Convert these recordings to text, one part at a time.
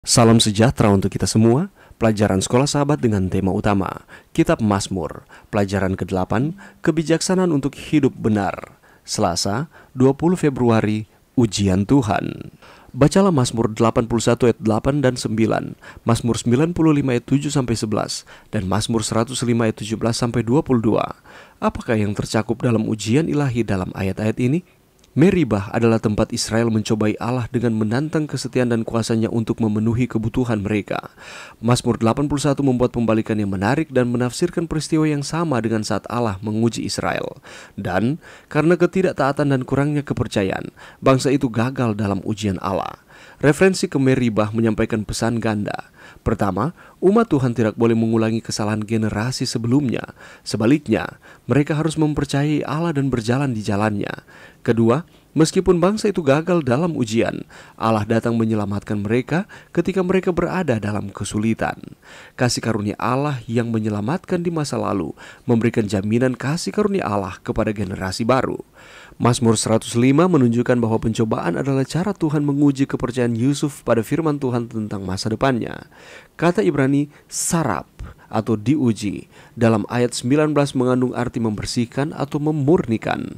Salam sejahtera untuk kita semua. Pelajaran Sekolah Sahabat dengan tema utama Kitab Mazmur, pelajaran ke-8, Kebijaksanaan untuk Hidup Benar. Selasa, 20 Februari, Ujian Tuhan. Bacalah Mazmur 81 ayat 8 dan 9, Mazmur 95 ayat 7 sampai 11, dan Mazmur 105 ayat 17 sampai 22. Apakah yang tercakup dalam ujian ilahi dalam ayat-ayat ini? Meribah adalah tempat Israel mencobai Allah dengan menantang kesetiaan dan kuasanya untuk memenuhi kebutuhan mereka. Mazmur 81 membuat pembalikan yang menarik dan menafsirkan peristiwa yang sama dengan saat Allah menguji Israel. Dan karena ketidaktaatan dan kurangnya kepercayaan, bangsa itu gagal dalam ujian Allah. Referensi ke Meribah menyampaikan pesan ganda. Pertama, umat Tuhan tidak boleh mengulangi kesalahan generasi sebelumnya. Sebaliknya, mereka harus mempercayai Allah dan berjalan di jalannya. Kedua, meskipun bangsa itu gagal dalam ujian, Allah datang menyelamatkan mereka ketika mereka berada dalam kesulitan. Kasih karunia Allah yang menyelamatkan di masa lalu memberikan jaminan kasih karunia Allah kepada generasi baru. Mazmur 105 menunjukkan bahwa pencobaan adalah cara Tuhan menguji kepercayaan Yusuf pada firman Tuhan tentang masa depannya. Kata Ibrani sarap atau diuji dalam ayat 19 mengandung arti membersihkan atau memurnikan.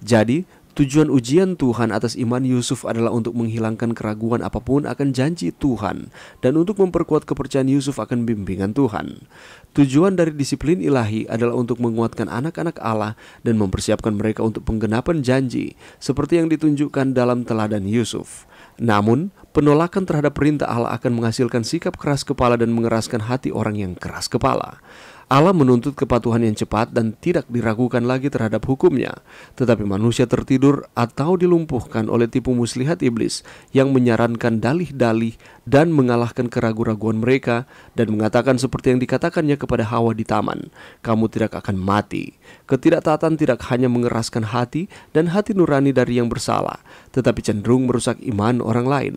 Jadi, tujuan ujian Tuhan atas iman Yusuf adalah untuk menghilangkan keraguan apapun akan janji Tuhan dan untuk memperkuat kepercayaan Yusuf akan bimbingan Tuhan. Tujuan dari disiplin ilahi adalah untuk menguatkan anak-anak Allah dan mempersiapkan mereka untuk penggenapan janji seperti yang ditunjukkan dalam teladan Yusuf. Namun, penolakan terhadap perintah Allah akan menghasilkan sikap keras kepala dan mengeraskan hati orang yang keras kepala. Allah menuntut kepatuhan yang cepat dan tidak diragukan lagi terhadap hukumnya. Tetapi manusia tertidur atau dilumpuhkan oleh tipu muslihat iblis yang menyarankan dalih-dalih dan mengalahkan keraguan-raguan mereka dan mengatakan seperti yang dikatakannya kepada Hawa di taman, kamu tidak akan mati. Ketidaktaatan tidak hanya mengeraskan hati dan hati nurani dari yang bersalah, tetapi cenderung merusak iman orang lain.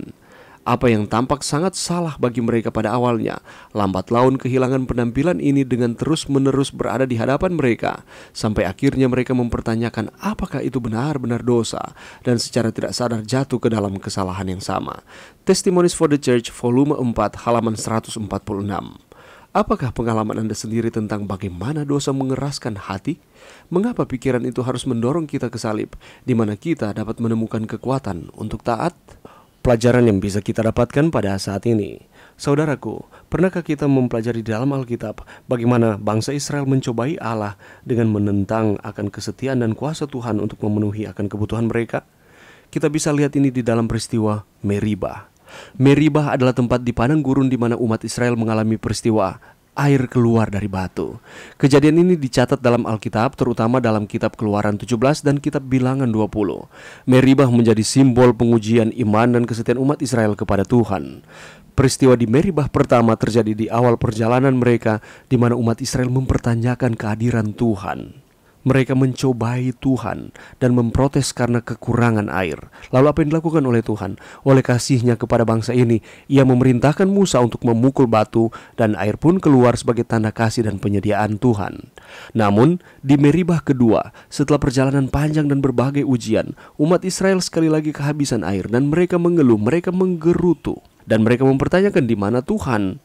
Apa yang tampak sangat salah bagi mereka pada awalnya, lambat laun kehilangan penampilan ini dengan terus-menerus berada di hadapan mereka, sampai akhirnya mereka mempertanyakan apakah itu benar-benar dosa, dan secara tidak sadar jatuh ke dalam kesalahan yang sama. Testimonies for the Church, volume 4, halaman 146. Apakah pengalaman Anda sendiri tentang bagaimana dosa mengeraskan hati? Mengapa pikiran itu harus mendorong kita ke salib, di mana kita dapat menemukan kekuatan untuk taat? Pelajaran yang bisa kita dapatkan pada saat ini. Saudaraku, pernahkah kita mempelajari dalam Alkitab bagaimana bangsa Israel mencobai Allah dengan menentang akan kesetiaan dan kuasa Tuhan untuk memenuhi akan kebutuhan mereka? Kita bisa lihat ini di dalam peristiwa Meribah. Meribah adalah tempat di padang gurun di mana umat Israel mengalami peristiwa air keluar dari batu. Kejadian ini dicatat dalam Alkitab, terutama dalam kitab Keluaran 17 dan kitab Bilangan 20. Meribah menjadi simbol pengujian iman dan kesetiaan umat Israel kepada Tuhan. Peristiwa di Meribah pertama terjadi di awal perjalanan mereka, di mana umat Israel mempertanyakan kehadiran Tuhan. Mereka mencobai Tuhan dan memprotes karena kekurangan air. Lalu apa yang dilakukan oleh Tuhan? Oleh kasih-Nya kepada bangsa ini, Ia memerintahkan Musa untuk memukul batu dan air pun keluar sebagai tanda kasih dan penyediaan Tuhan. Namun, di Meribah kedua, setelah perjalanan panjang dan berbagai ujian, umat Israel sekali lagi kehabisan air dan mereka mengeluh, mereka menggerutu. Dan mereka mempertanyakan di mana Tuhan?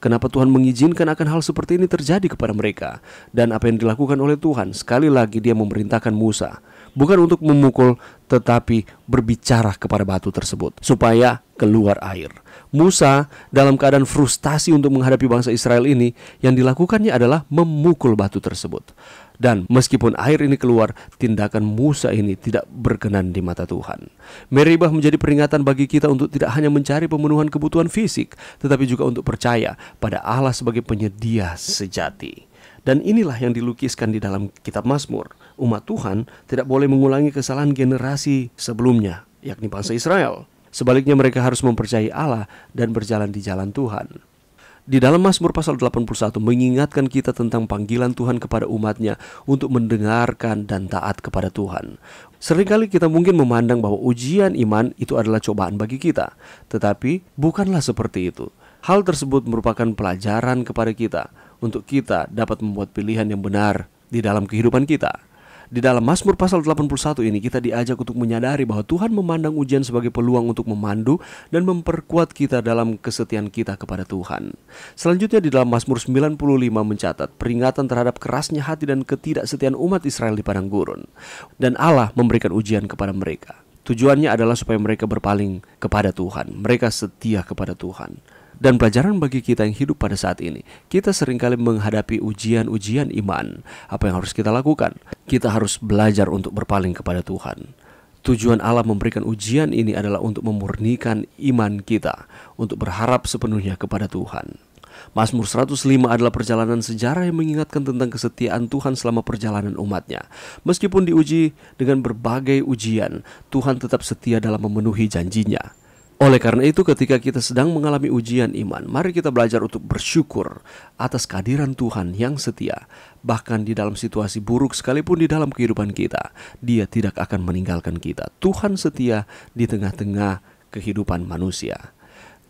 Kenapa Tuhan mengizinkan akan hal seperti ini terjadi kepada mereka? Dan apa yang dilakukan oleh Tuhan? Sekali lagi Dia memerintahkan Musa, bukan untuk memukul, tetapi berbicara kepada batu tersebut supaya keluar air. Musa dalam keadaan frustasi untuk menghadapi bangsa Israel ini, yang dilakukannya adalah memukul batu tersebut. Dan meskipun air ini keluar, tindakan Musa ini tidak berkenan di mata Tuhan. Meribah menjadi peringatan bagi kita untuk tidak hanya mencari pemenuhan kebutuhan fisik, tetapi juga untuk percaya pada Allah sebagai penyedia sejati. Dan inilah yang dilukiskan di dalam kitab Mazmur. Umat Tuhan tidak boleh mengulangi kesalahan generasi sebelumnya, yakni bangsa Israel. Sebaliknya mereka harus mempercayai Allah dan berjalan di jalan Tuhan. Di dalam Mazmur pasal 81 mengingatkan kita tentang panggilan Tuhan kepada umatnya untuk mendengarkan dan taat kepada Tuhan. Seringkali kita mungkin memandang bahwa ujian iman itu adalah cobaan bagi kita, tetapi bukanlah seperti itu. Hal tersebut merupakan pelajaran kepada kita untuk kita dapat membuat pilihan yang benar di dalam kehidupan kita. Di dalam Mazmur pasal 81 ini kita diajak untuk menyadari bahwa Tuhan memandang ujian sebagai peluang untuk memandu dan memperkuat kita dalam kesetiaan kita kepada Tuhan. Selanjutnya di dalam Mazmur 95 mencatat peringatan terhadap kerasnya hati dan ketidaksetiaan umat Israel di padang gurun. Dan Allah memberikan ujian kepada mereka. Tujuannya adalah supaya mereka berpaling kepada Tuhan, mereka setia kepada Tuhan. Dan pelajaran bagi kita yang hidup pada saat ini, kita seringkali menghadapi ujian-ujian iman. Apa yang harus kita lakukan? Kita harus belajar untuk berpaling kepada Tuhan. Tujuan Allah memberikan ujian ini adalah untuk memurnikan iman kita, untuk berharap sepenuhnya kepada Tuhan. Mazmur 105 adalah perjalanan sejarah yang mengingatkan tentang kesetiaan Tuhan selama perjalanan umatnya. Meskipun diuji dengan berbagai ujian, Tuhan tetap setia dalam memenuhi janjinya. Oleh karena itu, ketika kita sedang mengalami ujian iman, mari kita belajar untuk bersyukur atas kehadiran Tuhan yang setia. Bahkan di dalam situasi buruk sekalipun di dalam kehidupan kita, Dia tidak akan meninggalkan kita. Tuhan setia di tengah-tengah kehidupan manusia.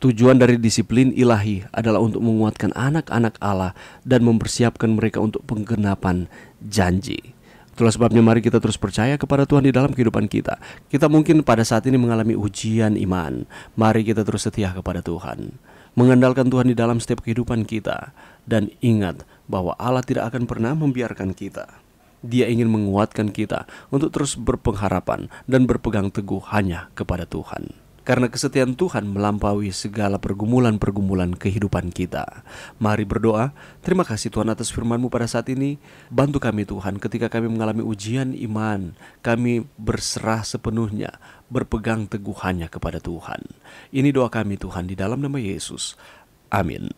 Tujuan dari disiplin ilahi adalah untuk menguatkan anak-anak Allah dan mempersiapkan mereka untuk penggenapan janji. Itulah sebabnya mari kita terus percaya kepada Tuhan di dalam kehidupan kita. Kita mungkin pada saat ini mengalami ujian iman. Mari kita terus setia kepada Tuhan, mengandalkan Tuhan di dalam setiap kehidupan kita. Dan ingat bahwa Allah tidak akan pernah membiarkan kita. Dia ingin menguatkan kita untuk terus berpengharapan dan berpegang teguh hanya kepada Tuhan. Karena kesetiaan Tuhan melampaui segala pergumulan-pergumulan kehidupan kita. Mari berdoa. Terima kasih Tuhan atas firman-Mu pada saat ini. Bantu kami Tuhan ketika kami mengalami ujian iman. Kami berserah sepenuhnya, berpegang teguh hanya kepada Tuhan. Ini doa kami Tuhan di dalam nama Yesus. Amin.